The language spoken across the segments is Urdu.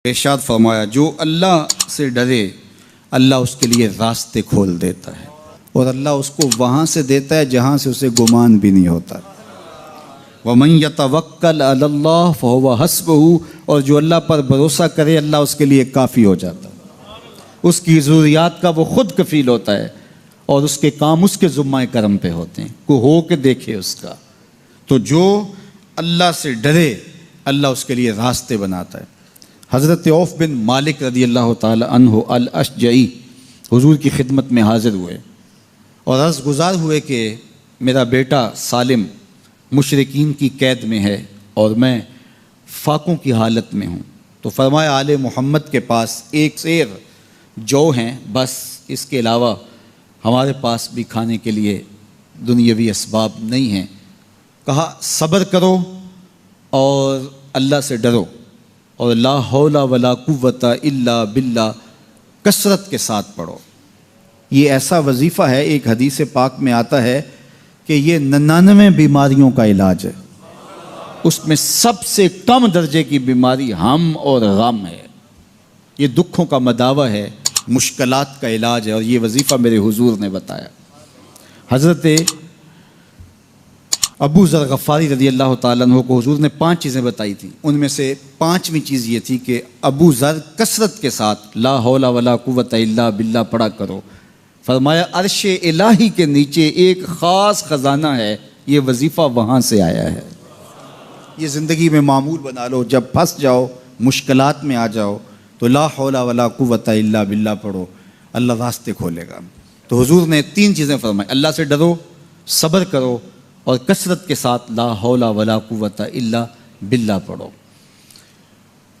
ارشاد فرمایا جو اللہ سے ڈرے اللہ اس کے لیے راستے کھول دیتا ہے اور اللہ اس کو وہاں سے دیتا ہے جہاں سے اسے گمان بھی نہیں ہوتا۔ وَمَن يَتَوَكَّلْ عَلَى اللَّهِ فَهُوَ حَسْبُهُ، اور جو اللہ پر بھروسہ کرے اللہ اس کے لیے کافی ہو جاتا ہے، اس کی ضروریات کا وہ خود کفیل ہوتا ہے اور اس کے کام اس کے ذمہ کرم پہ ہوتے ہیں، کو ہو کے دیکھے اس کا۔ تو جو اللہ سے ڈرے اللہ اس کے لیے راستے بناتا ہے۔ حضرت عوف بن مالک رضی اللہ تعالی عنہ الاشجعی حضور کی خدمت میں حاضر ہوئے اور عرض گزار ہوئے کہ میرا بیٹا سالم مشرکین کی قید میں ہے اور میں فاقوں کی حالت میں ہوں، تو فرمایا آل محمد کے پاس ایک سیر جو ہیں، بس اس کے علاوہ ہمارے پاس بھی کھانے کے لیے دنیاوی اسباب نہیں ہیں۔ کہا صبر کرو اور اللہ سے ڈرو اور لا حول ولا قوت الا باللہ کثرت کے ساتھ پڑھو۔ یہ ایسا وظیفہ ہے، ایک حدیث پاک میں آتا ہے کہ یہ 99 بیماریوں کا علاج ہے، اس میں سب سے کم درجے کی بیماری ہم اور غم ہے، یہ دکھوں کا مداوع ہے، مشکلات کا علاج ہے، اور یہ وظیفہ میرے حضور نے بتایا۔ حضرت ابو ذر غفاری رضی اللہ تعالیٰ عنہ کو حضور نے 5 چیزیں بتائی تھیں، ان میں سے 5ویں چیز یہ تھی کہ ابو ذر کثرت کے ساتھ لا حول ولا قوت الا باللہ پڑھا کرو۔ فرمایا عرش الہی کے نیچے ایک خاص خزانہ ہے، یہ وظیفہ وہاں سے آیا ہے، یہ زندگی میں معمول بنا لو، جب پھنس جاؤ مشکلات میں آ جاؤ تو لا حول ولا قوت الا باللہ پڑھو، اللہ راستے کھولے گا۔ تو حضور نے 3 چیزیں فرمائی، اللہ سے ڈرو، صبر کرو اور کثرت کے ساتھ لا حول ولا قوت الا باللہ پڑھو۔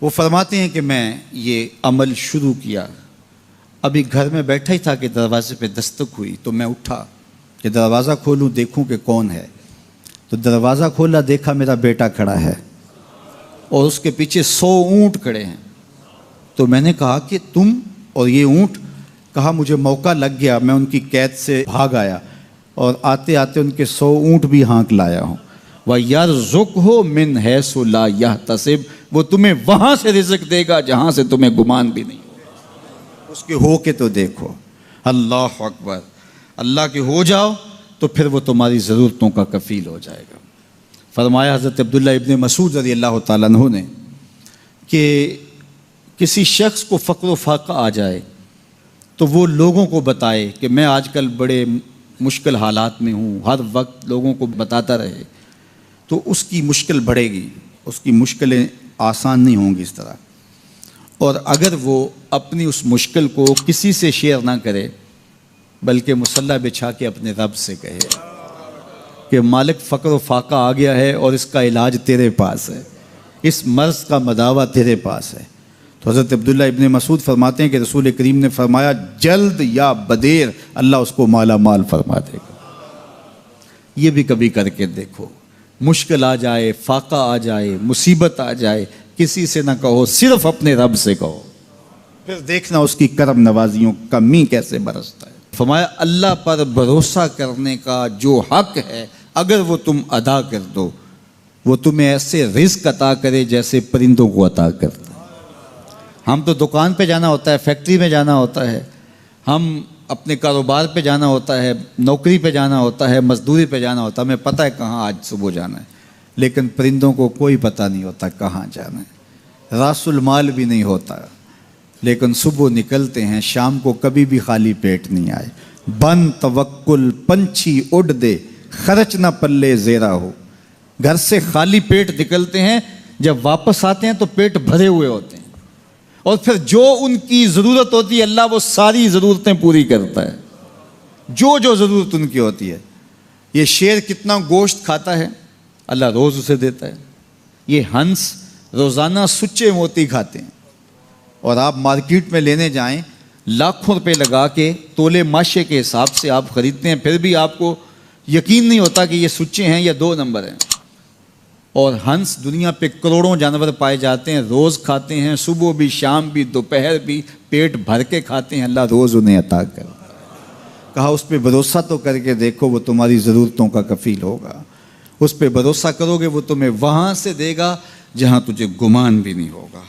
وہ فرماتے ہیں کہ میں یہ عمل شروع کیا، ابھی گھر میں بیٹھا ہی تھا کہ دروازے پہ دستک ہوئی، تو میں اٹھا کہ دروازہ کھولوں دیکھوں کہ کون ہے، تو دروازہ کھولا، دیکھا میرا بیٹا کھڑا ہے اور اس کے پیچھے 100 اونٹ کھڑے ہیں۔ تو میں نے کہا کہ تم اور یہ اونٹ؟ کہا مجھے موقع لگ گیا، میں ان کی قید سے بھاگ آیا اور آتے آتے ان کے 100 اونٹ بھی ہانک لایا ہوں۔ وَيَرْزُقْهُ مِنْ حَيْثُ لَا يَحْتَسِبُ، وہ تمہیں وہاں سے رزق دے گا جہاں سے تمہیں گمان بھی نہیں، اس کے ہو کے تو دیکھو۔ اللہ اکبر، اللہ کے ہو جاؤ تو پھر وہ تمہاری ضرورتوں کا کفیل ہو جائے گا۔ فرمایا حضرت عبداللہ ابن مسعود رضی اللہ تعالیٰ عنہ نے کہ کسی شخص کو فقر و فاقہ آ جائے تو وہ لوگوں کو بتائے کہ میں آج کل بڑے مشکل حالات میں ہوں، ہر وقت لوگوں کو بتاتا رہے تو اس کی مشکل بڑھے گی، اس کی مشکلیں آسان نہیں ہوں گی اس طرح۔ اور اگر وہ اپنی اس مشکل کو کسی سے شیئر نہ کرے بلکہ مصلی بچھا کے اپنے رب سے کہے کہ مالک فقر و فاقہ آ گیا ہے اور اس کا علاج تیرے پاس ہے، اس مرض کا مداوع تیرے پاس ہے۔ تو حضرت عبداللہ ابن مسعود فرماتے ہیں کہ رسول کریم نے فرمایا جلد یا بدیر اللہ اس کو مالا مال فرما دے گا۔ یہ بھی کبھی کر کے دیکھو، مشکل آ جائے، فاقہ آ جائے، مصیبت آ جائے، کسی سے نہ کہو، صرف اپنے رب سے کہو، پھر دیکھنا اس کی کرم نوازیوں کا می کیسے برستا ہے۔ فرمایا اللہ پر بھروسہ کرنے کا جو حق ہے اگر وہ تم ادا کر دو، وہ تمہیں ایسے رزق عطا کرے جیسے پرندوں کو عطا کرتا ہے۔ ہم تو دکان پہ جانا ہوتا ہے، فیکٹری میں جانا ہوتا ہے، ہم اپنے کاروبار پہ جانا ہوتا ہے، نوکری پہ جانا ہوتا ہے، مزدوری پہ جانا ہوتا ہے، ہمیں پتہ ہے کہاں آج صبح جانا ہے، لیکن پرندوں کو کوئی پتہ نہیں ہوتا کہاں جانا ہے، راس المال بھی نہیں ہوتا، لیکن صبح نکلتے ہیں، شام کو کبھی بھی خالی پیٹ نہیں آئے۔ بن توکل پنچھی اڑ دے، خرچ نہ پلے زیرا ہو۔ گھر سے خالی پیٹ نکلتے ہیں، جب واپس آتے ہیں تو پیٹ بھرے ہوئے ہوتے ہیں، اور پھر جو ان کی ضرورت ہوتی ہے اللہ وہ ساری ضرورتیں پوری کرتا ہے، جو ضرورت ان کی ہوتی ہے۔ یہ شیر کتنا گوشت کھاتا ہے اللہ روز اسے دیتا ہے، یہ ہنس روزانہ سچے موتی کھاتے ہیں، اور آپ مارکیٹ میں لینے جائیں لاکھوں روپے لگا کے تولے ماشے کے حساب سے آپ خریدتے ہیں، پھر بھی آپ کو یقین نہیں ہوتا کہ یہ سچے ہیں یا 2 نمبر ہیں۔ اور ہنس دنیا پہ کروڑوں جانور پائے جاتے ہیں، روز کھاتے ہیں، صبح بھی، شام بھی، دوپہر بھی، پیٹ بھر کے کھاتے ہیں، اللہ روز انہیں عطا کرتا ہے۔ کہا اس پہ بھروسہ تو کر کے دیکھو، وہ تمہاری ضرورتوں کا کفیل ہوگا، اس پہ بھروسہ کرو گے وہ تمہیں وہاں سے دے گا جہاں تجھے گمان بھی نہیں ہوگا۔